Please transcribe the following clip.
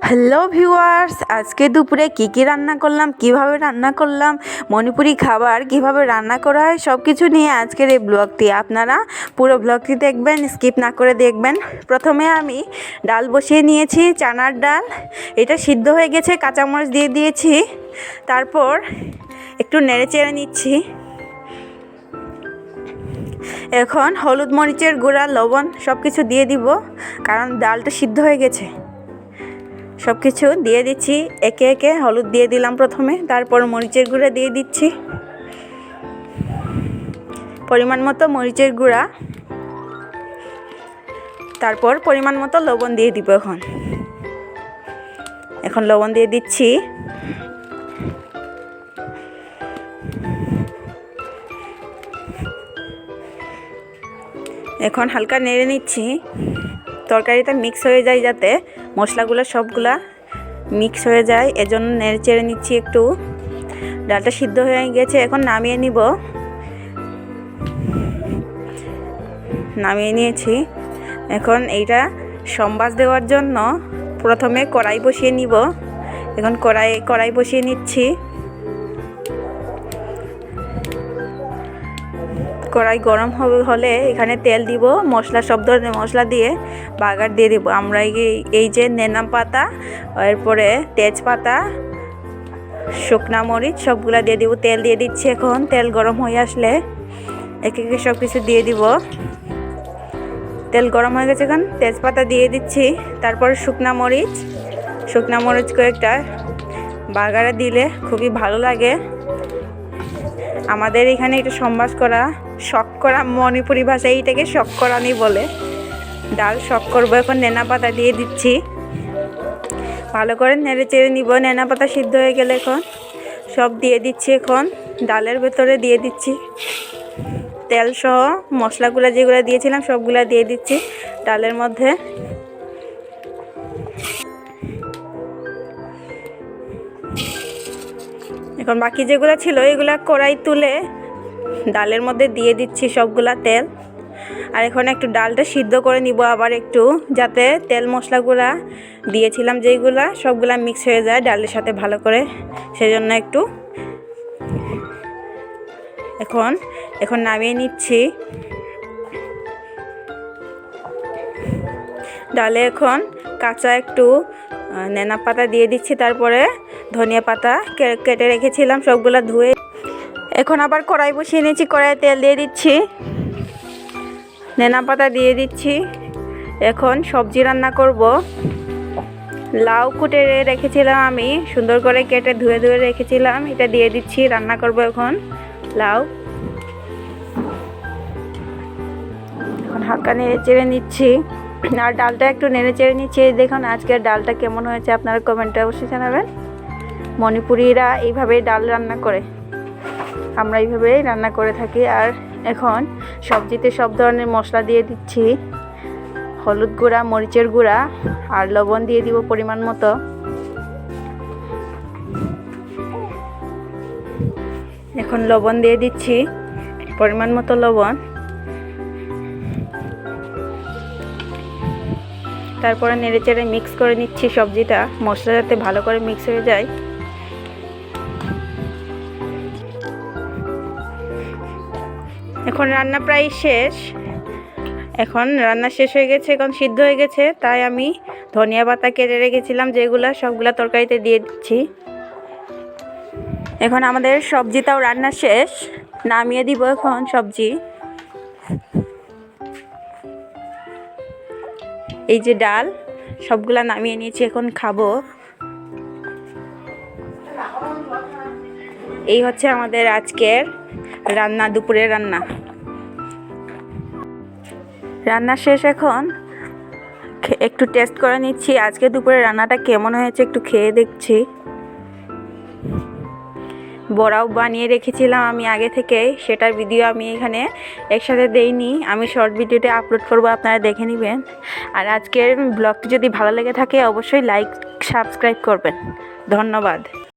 Hello viewers, আজকে দুপুরে কি রান্না করলাম, কিভাবে রান্না করলাম, মণিপুরি খাবার কিভাবে রান্না করা হয় সব কিছু নিয়ে আজকের এই ব্লগটি। আপনারা পুরো ব্লগটি দেখবেন, স্কিপ না করে দেখবেন। প্রথমে আমি ডাল বসিয়ে নিয়েছি, চানার ডাল। এটা সিদ্ধ হয়ে গেছে, কাঁচামরিচ দিয়ে দিয়েছি। তারপর একটু নেড়ে চেড়ে নিচ্ছি। এখন হলুদ, মরিচের গুঁড়া, লবণ সব কিছু দিয়ে দিব, কারণ ডালটা সিদ্ধ হয়ে গেছে। সব কিছু দিয়ে দিচ্ছি একে একে। হলুদ দিয়ে দিলাম প্রথমে, তারপর মরিচের গুঁড়া দিয়ে দিচ্ছি, পরিমাণ মতো মরিচের গুঁড়া, তারপর পরিমাণ মতো লবণ দিয়ে দিব। এখন লবণ দিয়ে দিচ্ছি। এখন হালকা নেড়ে নিচ্ছি, তরকারিটা মিক্স হয়ে যায়, যাতে মশলাগুলো সবগুলা মিক্স হয়ে যায়, এজন্য নেড়ে চেড়ে নিচ্ছি একটু। ডালটা সিদ্ধ হয়ে গেছে, এখন নামিয়ে নিব। নামিয়ে নিয়েছি। এখন এইটা সম্বাস দেওয়ার জন্য প্রথমে কড়াই বসিয়ে নিব। এখন কড়াই বসিয়ে নিচ্ছি। কড়াই গরম হলে এখানে তেল দিব, মশলা, সব ধরনের মশলা দিয়ে বাগার দিয়ে দিব। আমরা এই যে নেনাম পাতা, এরপরে তেজপাতা, শুকনা মরিচ সবগুলা দিয়ে দিব। তেল দিয়ে দিচ্ছি। এখন তেল গরম হয়ে আসলে একে একে সব কিছু দিয়ে দিব। তেল গরম হয়ে গেছে, এখন তেজপাতা দিয়ে দিচ্ছি। তারপর শুকনা মরিচ কয়েকটা বাগারে দিলে খুবই ভালো লাগে। আমাদের এখানে এটা সম্বাস করা, শক করা, মণিপুরি ভাষায় এইটাকে শক করানি বলে। ডাল শক করবো। এখন নেনা পাতা দিয়ে দিচ্ছি, ভালো করে নেড়ে চেড়ে নিব। নেনা পাতা সিদ্ধ হয়ে গেলে এখন সব দিয়ে দিচ্ছি। এখন ডালের ভেতরে দিয়ে দিচ্ছি, তেল সহ মশলাগুলো যেগুলো দিয়েছিলাম সবগুলা দিয়ে দিচ্ছি ডালের মধ্যে। এখন বাকি যেগুলো ছিল এগুলা কড়াই তুলে ডালের মধ্যে দিয়ে দিচ্ছি সবগুলা তেল। আর এখন একটু ডালটা সিদ্ধ করে নিব আবার একটু, যাতে তেল মশলাগুলা দিয়েছিলাম যেগুলা সবগুলা মিক্স হয়ে যায় ডালের সাথে ভালো করে, সেজন্য একটু। এখন নামিয়ে নিচ্ছি। ডালে এখন কাঁচা একটু নেনা পাতা দিয়ে দিচ্ছি, তারপরে ধনিয়া পাতা কেটে রেখেছিলাম সবগুলা ধুয়ে। এখন আবার কড়াই বসিয়ে নিয়েছি, কড়াইয়ে তেল দিয়ে দিচ্ছি, নেনা পাতা দিয়ে দিচ্ছি। এখন সবজি রান্না করব। লাউ কুটে রেখেছিলাম আমি, সুন্দর করে কেটে ধুয়ে রেখেছিলাম, এটা দিয়ে দিচ্ছি। রান্না করব এখন লাউ। এখন হালকা নেড়ে চেড়ে নিচ্ছি, আর ডালটা একটু নেড়ে চেড়ে নিচ্ছি। দেখুন আজকের ডালটা কেমন হয়েছে, আপনারা কমেন্টে অবশ্যই জানাবেন। মণিপুরিরা এইভাবেই ডাল রান্না করে, আমরা এইভাবেই রান্না করে থাকি। আর এখন সবজিতে সব ধরনের মশলা দিয়ে দিচ্ছি, হলুদ গুঁড়া, মরিচের গুঁড়া আর লবণ দিয়ে দিব পরিমাণ মতো। এখন লবণ দিয়ে দিচ্ছি, পরিমাণ মতো লবণ। তারপরে নেড়ে চেড়ে মিক্স করে নিচ্ছি সবজিটা, মশলা যাতে ভালো করে মিক্স হয়ে যায়। এখন রান্না প্রায় শেষ। রান্না শেষ হয়ে গেছে, এখন সিদ্ধ হয়ে গেছে, তাই আমি ধনিয়া পাতা কেটে রেখেছিলাম যেগুলা সবগুলা তরকারিতে দিয়ে দিচ্ছি। এখন আমাদের সবজিটাও রান্না শেষ, নামিয়ে দিব এখন সবজি। এই যে ডাল সবগুলা নামিয়ে নিয়েছি, এখন খাবো। এই হচ্ছে আমাদের আজকের রান্না, দুপুরের রান্না শেষ। এখন একটু টেস্ট করে নিচ্ছি আজকে দুপুরের রান্নাটা কেমন হয়েছে, একটু খেয়ে দেখছি। বড়াও বানিয়ে রেখেছিলাম আমি আগে থেকে, সেটার ভিডিও আমি এখানে একসাথে দেইনি, আমি শর্ট ভিডিওতে আপলোড করব, আপনারা দেখে নেবেন। আর আজকের ব্লগটি যদি ভালো লেগে থাকে অবশ্যই লাইক, সাবস্ক্রাইব করবেন। ধন্যবাদ।